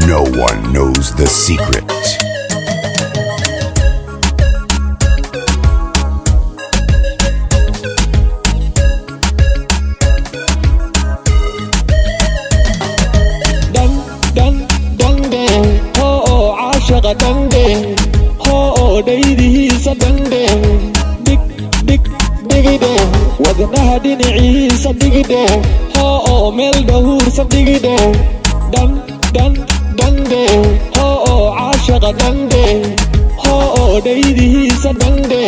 No one knows the secret. Dande, ho dhaydihiisa dande, dig digide, wadnaha dhinaciisa digide, ho meel dhahuursa digide, dande, ho caashaqa dande, ho dhaydihiisa dande,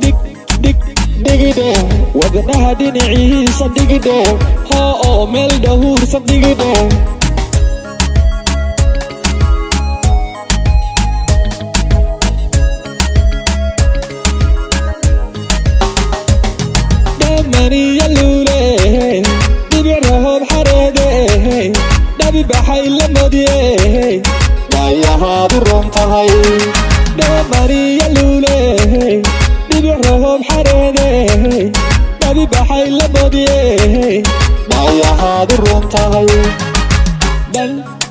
dig digide, wadnaha dhinaciisa digide, ho meel dhahuursa digide. Mariya lule, dibic roob xareede, dhabi baxay la moodye, dhayahaadu roon tahay. Mariya lule, dibic roob xareede, dhabi baxay la moodye, dhayahaadu roon tahay.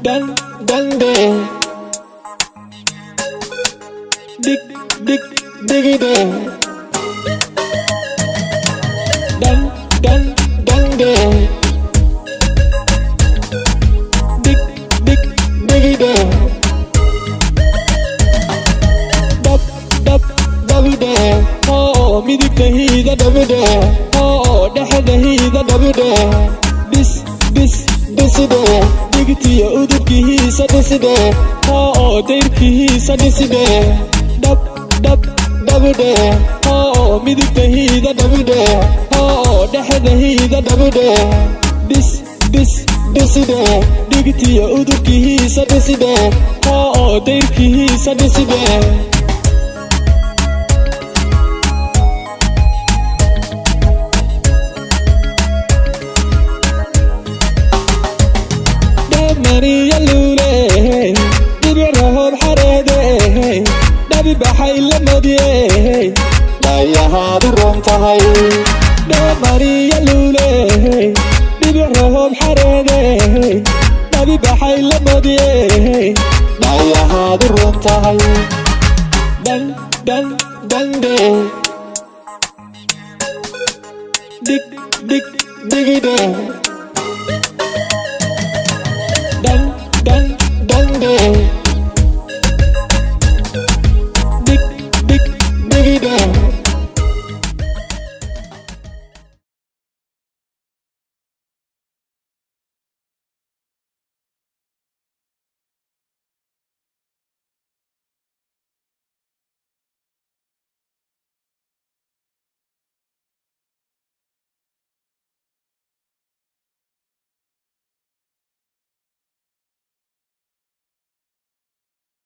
Dande, digide. Dande, dig digide, dabide, ho midigtahiida dabide, ho dhexdahiida dabide, dhiside, digtiya udubkihiisa dhiside, ho dayrkihiisa dhiside, dabide, ho midigtahiida dabide, ho dhexdahiida dabide, dhiside, digtiya udubkihiisa dhiside, ho dayrkihiisa dhiside. Mariya lule, dibic roob xareede, dhabi baxay la moodye, dhayahaadu roon tahay. Mariya lule, dibic roob xareede, dhabi baxay la moodye, dhayahaadu roon tahay. Dande, dig digide.